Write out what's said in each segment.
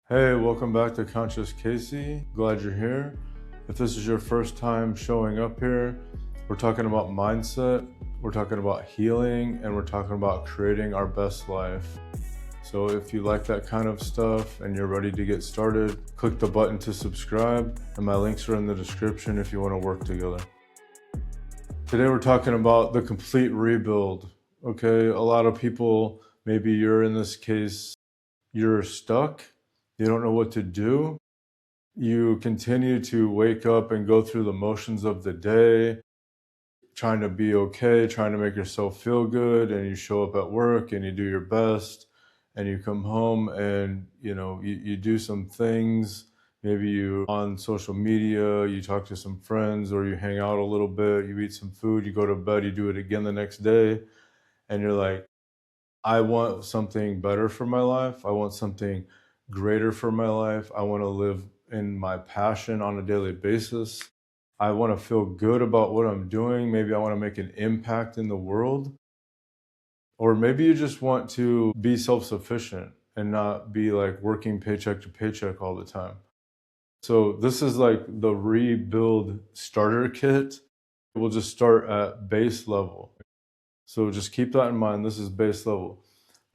Hey, welcome back to Conscious Casey. Glad you're here. If this is your first time showing up here, we're talking about mindset, we're talking about healing, and we're talking about creating our best life. So if you like that kind of stuff and you're ready to get started, click the button to subscribe, and my links are in the description if you want to work together. Today we're talking about the complete rebuild. Okay, a lot of people, maybe you're in this case, you're stuck, you don't know what to do. You continue to wake up and go through the motions of the day, trying to be okay, trying to make yourself feel good, and you show up at work and you do your best, and you come home and you do some things. Maybe you on social media, you talk to some friends, or you hang out a little bit, you eat some food, you go to bed, you do it again the next day, and you're like, I want something better for my life. I want something greater for my life. I want to live in my passion on a daily basis. I want to feel good about what I'm doing. Maybe I want to make an impact in the world. Or maybe you just want to be self-sufficient and not be like working paycheck to paycheck all the time. So this is like the rebuild starter kit. We'll just start at base level. So just keep that in mind. This is base level.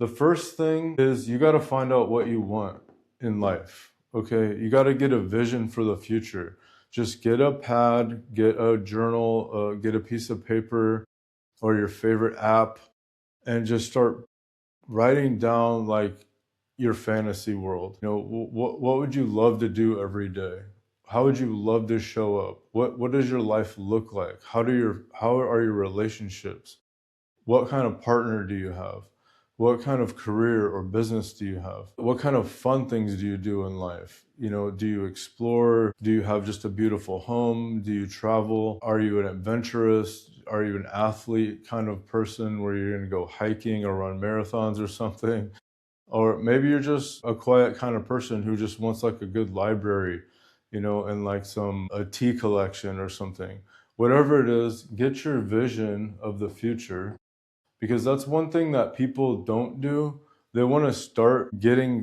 The first thing is you got to find out what you want in life. Okay. You got to get a vision for the future. Just get a pad, get a journal, get a piece of paper or your favorite app, and just start writing down like your fantasy world. What would you love to do every day? How would you love to show up? What does your life look like? How are your relationships? What kind of partner do you have? What kind of career or business do you have? What kind of fun things do you do in life? Do you explore? Do you have just a beautiful home? Do you travel? Are you an adventurous? Are you an athlete kind of person where you're going to go hiking or run marathons or something? Or maybe you're just a quiet kind of person who just wants like a good library, and like a tea collection or something. Whatever it is, get your vision of the future, because that's one thing that people don't do. They want to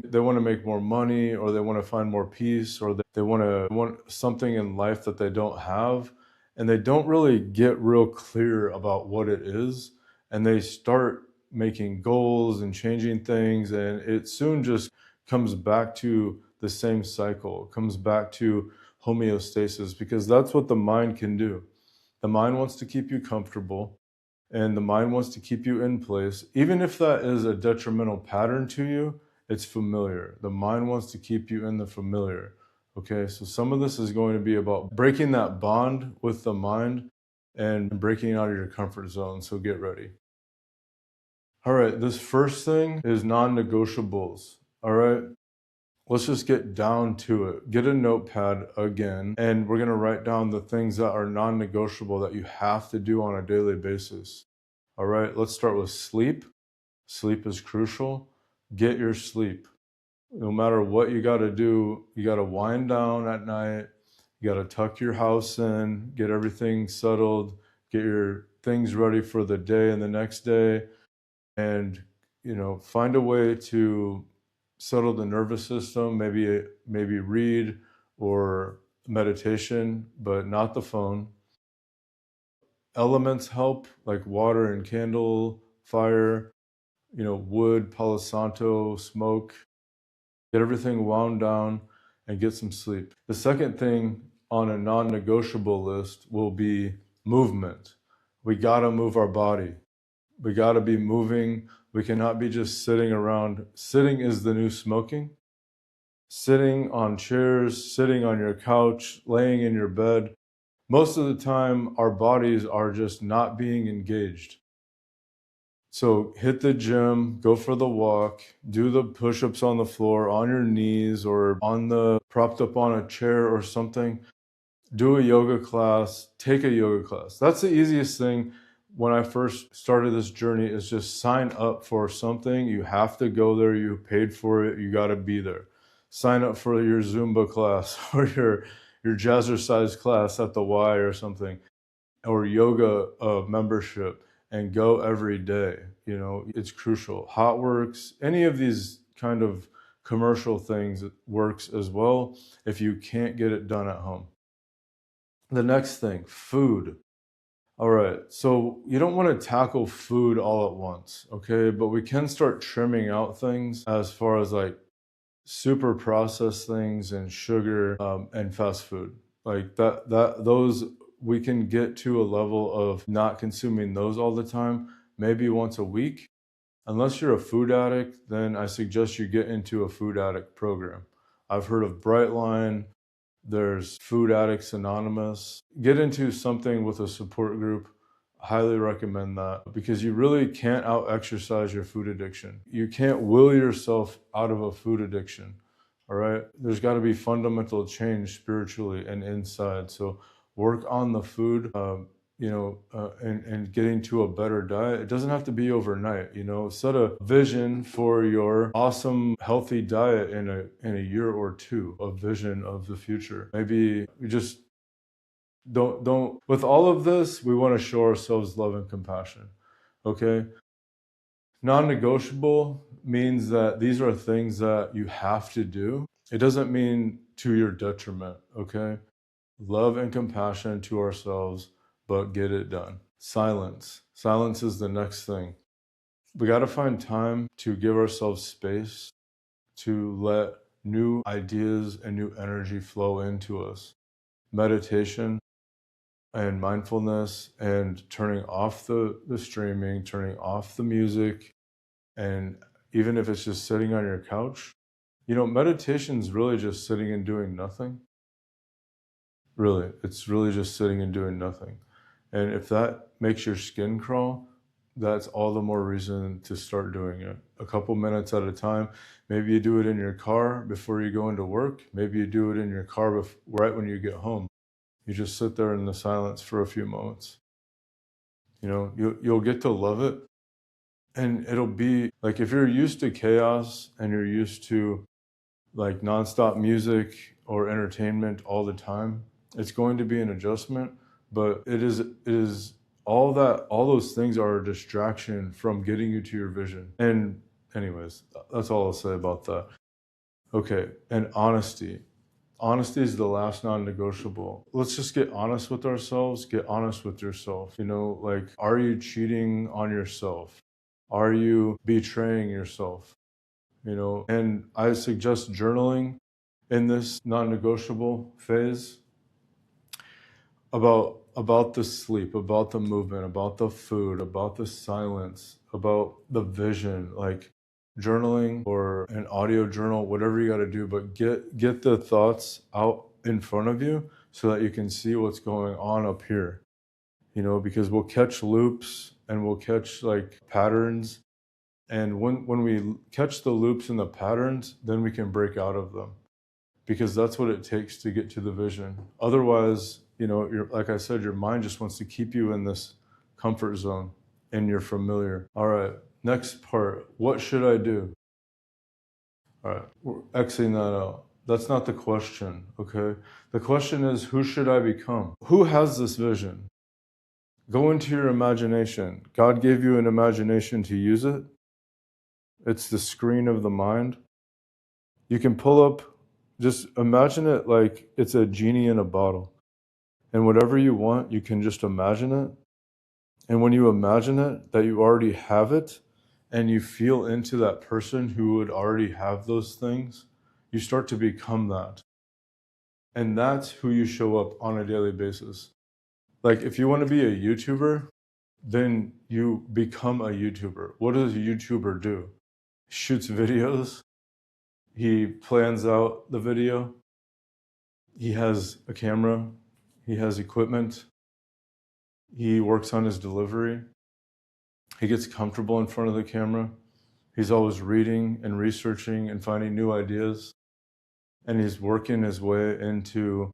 they want to make more money, or they want to find more peace, or they want something in life that they don't have. And they don't really get real clear about what it is. And they start making goals and changing things. And it soon just comes back to the same cycle, it comes back to homeostasis, because that's what the mind can do. The mind wants to keep you comfortable, and the mind wants to keep you in place. Even if that is a detrimental pattern to you, it's familiar. The mind wants to keep you in the familiar. Okay, so some of this is going to be about breaking that bond with the mind and breaking out of your comfort zone. So get ready. All right, this first thing is non-negotiables. All right, let's just get down to it. Get a notepad again, and we're going to write down the things that are non-negotiable that you have to do on a daily basis. All right, let's start with sleep. Sleep is crucial. Get your sleep. No matter what you got to do, you got to wind down at night. You got to tuck your house in, get everything settled, get your things ready for the day and the next day, and find a way to settle the nervous system. Maybe read or meditation, but not the phone. Elements help, like water and candle, fire, wood, Palo Santo, smoke. Get everything wound down and get some sleep. The second thing on a non-negotiable list will be movement. We gotta move our body. We gotta be moving. We cannot be just sitting around. Sitting is the new smoking. Sitting on chairs, sitting on your couch, laying in your bed. Most of the time, our bodies are just not being engaged. So hit the gym, go for the walk, do the push-ups on the floor, on your knees, or propped up on a chair or something. Do a yoga class, take a yoga class. That's the easiest thing. When I first started this journey, is just sign up for something. You have to go there. You paid for it. You got to be there. Sign up for your Zumba class or your jazzercise class at the Y or something, or yoga membership, and go every day. It's crucial. Hot Works, any of these kind of commercial things works as well if you can't get it done at home. The next thing, food. All right, so you don't want to tackle food all at once, okay? But we can start trimming out things as far as like super processed things and sugar and fast food. Like those, we can get to a level of not consuming those all the time, maybe once a week. Unless you're a food addict, then I suggest you get into a food addict program. I've heard of Brightline, there's Food Addicts Anonymous. Get into something with a support group. Highly recommend that because you really can't out-exercise your food addiction. You can't will yourself out of a food addiction, all right? There's got to be fundamental change spiritually and inside. So work on the food, and getting to a better diet. It doesn't have to be overnight, set a vision for your awesome, healthy diet in a year or two, a vision of the future. Maybe we just don't, with all of this, we want to show ourselves love and compassion, okay? Non-negotiable means that these are things that you have to do. It doesn't mean to your detriment, okay? Love and compassion to ourselves, but get it done. Silence. Silence is the next thing. We got to find time to give ourselves space to let new ideas and new energy flow into us. Meditation and mindfulness and turning off the streaming, turning off the music, and even if it's just sitting on your couch, meditation is really just sitting and doing nothing. Really, it's really just sitting and doing nothing. And if that makes your skin crawl, that's all the more reason to start doing it. A couple minutes at a time. Maybe you do it in your car before you go into work. Maybe you do it in your car right when you get home. You just sit there in the silence for a few moments. You'll get to love it. And it'll be like if you're used to chaos and you're used to like nonstop music or entertainment all the time, it's going to be an adjustment, but it is all those things are a distraction from getting you to your vision. And anyways, that's all I'll say about that. Okay, and honesty. Honesty is the last non-negotiable. Let's just get honest with ourselves, get honest with yourself. Like, are you cheating on yourself? Are you betraying yourself? And I suggest journaling in this non-negotiable phase about the sleep, about the movement, about the food, about the silence, about the vision, like journaling or an audio journal, whatever you got to do, but get the thoughts out in front of you so that you can see what's going on up here, because we'll catch loops and we'll catch like patterns. And when we catch the loops and the patterns, then we can break out of them because that's what it takes to get to the vision. Otherwise, like I said, your mind just wants to keep you in this comfort zone and you're familiar. All right, next part, what should I do? All right, we're Xing that out. That's not the question, okay? The question is, who should I become? Who has this vision? Go into your imagination. God gave you an imagination to use it. It's the screen of the mind. You can pull up, just imagine it like it's a genie in a bottle. And whatever you want, you can just imagine it. And when you imagine it, that you already have it, and you feel into that person who would already have those things, you start to become that. And that's who you show up on a daily basis. Like if you want to be a YouTuber, then you become a YouTuber. What does a YouTuber do? He shoots videos. He plans out the video. He has a camera. He has equipment. He works on his delivery. He gets comfortable in front of the camera. He's always reading and researching and finding new ideas. And he's working his way into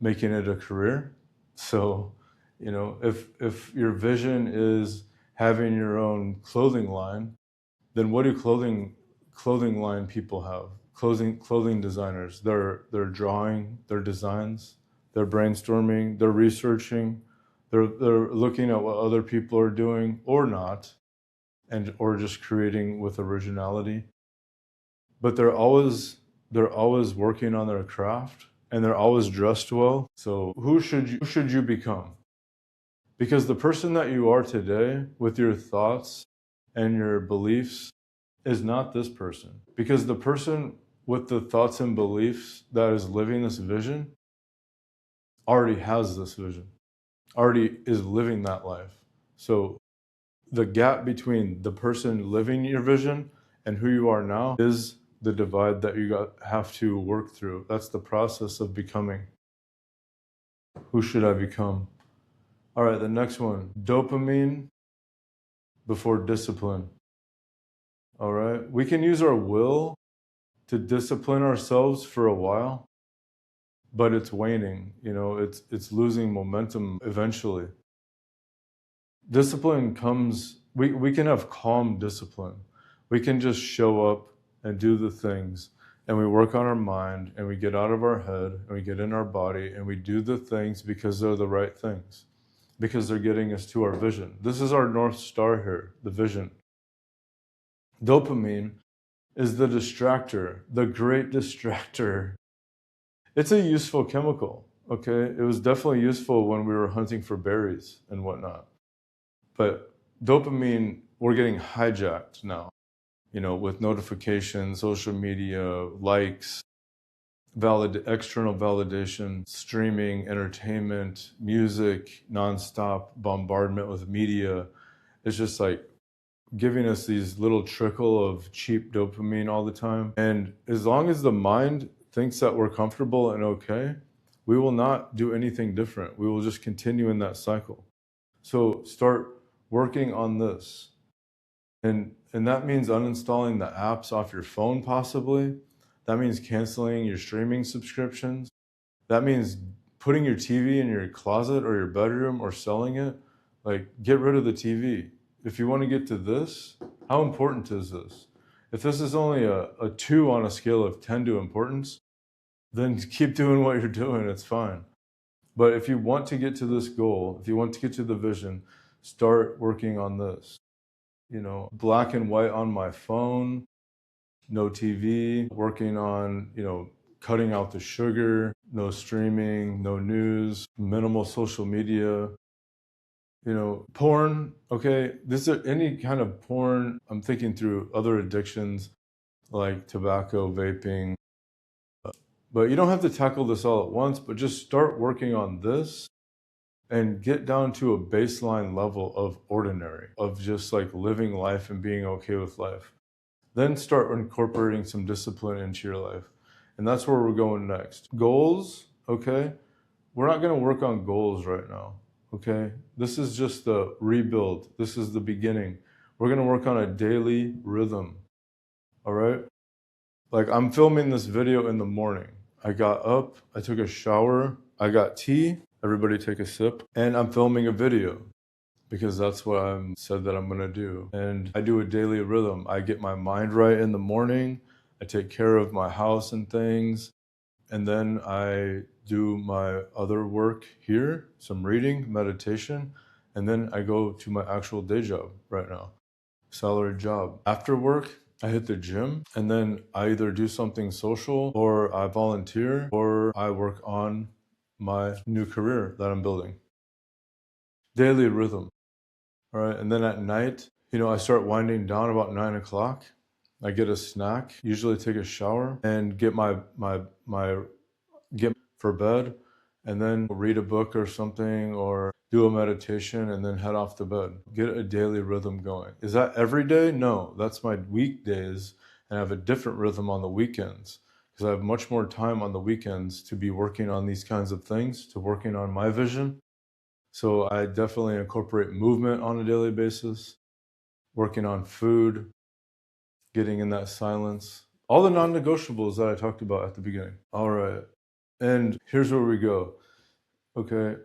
making it a career. So, if your vision is having your own clothing line, then what do clothing line people have? Clothing designers. They're drawing their designs, they're brainstorming, they're researching, they're looking at what other people are doing or not, or just creating with originality. but they're always working on their craft, and they're always dressed well. So who should you become? Because the person that you are today with your thoughts and your beliefs is not this person. Because the person with the thoughts and beliefs that is living this vision already has this vision, already is living that life. So the gap between the person living your vision and who you are now is the divide that you have to work through. That's the process of becoming. Who should I become? All right, the next one, dopamine before discipline. All right, we can use our will to discipline ourselves for a while, but it's waning, it's losing momentum eventually. Discipline comes, we can have calm discipline. We can just show up and do the things, and we work on our mind, and we get out of our head, and we get in our body, and we do the things because they're the right things, because they're getting us to our vision. This is our North Star here, the vision. Dopamine is the distractor, the great distractor. It's a useful chemical, okay? It was definitely useful when we were hunting for berries and whatnot. But dopamine, we're getting hijacked now, with notifications, social media, likes, external validation, streaming, entertainment, music, nonstop bombardment with media. It's just like giving us these little trickle of cheap dopamine all the time. And as long as the mind thinks that we're comfortable and okay, we will not do anything different. We will just continue in that cycle. So start working on this. And that means uninstalling the apps off your phone possibly. That means canceling your streaming subscriptions. That means putting your TV in your closet or your bedroom or selling it. Like, get rid of the TV. If you want to get to this, how important is this? If this is only a 2 on a scale of 10 to importance, then keep doing what you're doing, it's fine. But if you want to get to this goal, if you want to get to the vision, start working on this. Black and white on my phone, no TV, working on, cutting out the sugar, no streaming, no news, minimal social media. Porn, okay, this is any kind of porn. I'm thinking through other addictions like tobacco, vaping. But you don't have to tackle this all at once, but just start working on this and get down to a baseline level of ordinary, of just like living life and being okay with life. Then start incorporating some discipline into your life. And that's where we're going next. Goals, okay? We're not gonna work on goals right now, okay? This is just the rebuild. This is the beginning. We're gonna work on a daily rhythm, all right? Like, I'm filming this video in the morning. I got up, I took a shower, I got tea, everybody take a sip, and I'm filming a video because that's what I said that I'm gonna do. And I do a daily rhythm. I get my mind right in the morning, I take care of my house and things, and then I do my other work here, some reading, meditation, and then I go to my actual day job right now, salaried job. After work, I hit the gym, and then I either do something social, or I volunteer, or I work on my new career that I'm building. Daily rhythm, all right? And then at night, I start winding down about 9 o'clock. I get a snack, usually take a shower, and get get for bed, and then read a book or something, or do a meditation, and then head off to bed. Get a daily rhythm going. Is that every day? No, that's my weekdays, and I have a different rhythm on the weekends, because I have much more time on the weekends to be working on these kinds of things, to working on my vision. So I definitely incorporate movement on a daily basis, working on food, getting in that silence. All the non-negotiables that I talked about at the beginning. All right. And here's where we go. Okay.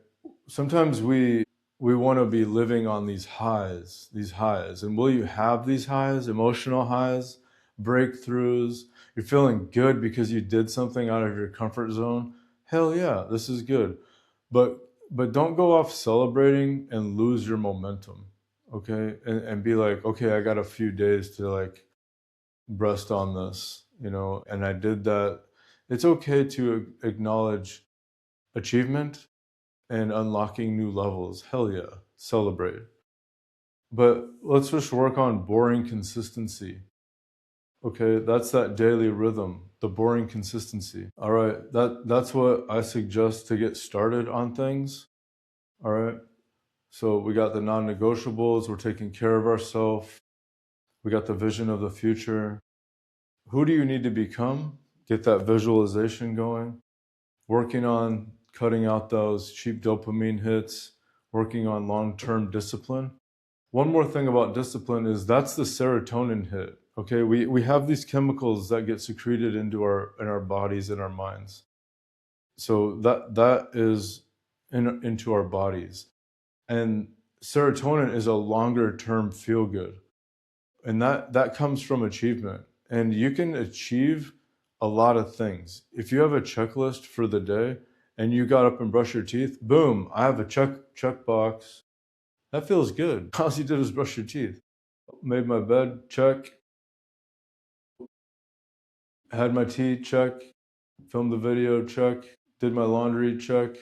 Sometimes we want to be living on these highs. And will you have these highs, emotional highs, breakthroughs? You're feeling good because you did something out of your comfort zone. Hell yeah, this is good. But don't go off celebrating and lose your momentum. Okay. And be like, okay, I got a few days to like rest on this. and I did that. It's okay to acknowledge achievement and unlocking new levels. Hell yeah, celebrate. But let's just work on boring consistency. Okay, that's that daily rhythm, the boring consistency. All right, that's what I suggest to get started on things. All right, so we got the non-negotiables, we're taking care of ourselves, we got the vision of the future. Who do you need to become? Get that visualization going, working on cutting out those cheap dopamine hits, working on long-term discipline. One more thing about discipline is that's the serotonin hit. Okay, we have these chemicals that get secreted into our bodies and our minds. So that is into our bodies. And serotonin is a longer term feel good. And that comes from achievement. And you can achieve a lot of things. If you have a checklist for the day and you got up and brushed your teeth, boom, I have a check box. That feels good. All you did was brush your teeth. Made my bed, check. Had my tea, check. Filmed the video, check. Did my laundry, check.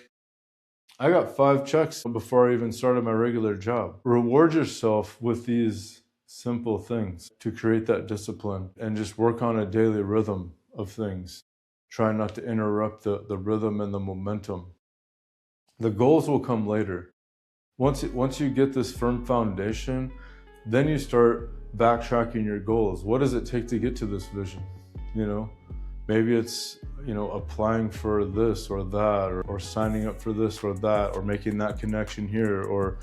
I got 5 checks before I even started my regular job. Reward yourself with these simple things to create that discipline and just work on a daily rhythm of things. Try not to interrupt the rhythm and the momentum. The goals will come later. Once you get this firm foundation, then you start backtracking your goals. What does it take to get to this vision? Maybe it's, applying for this or that, or signing up for this or that, or making that connection here, or,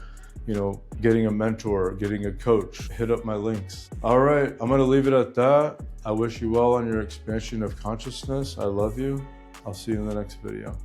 getting a mentor, getting a coach. Hit up my links. All right, I'm going to leave it at that. I wish you well on your expansion of consciousness. I love you. I'll see you in the next video.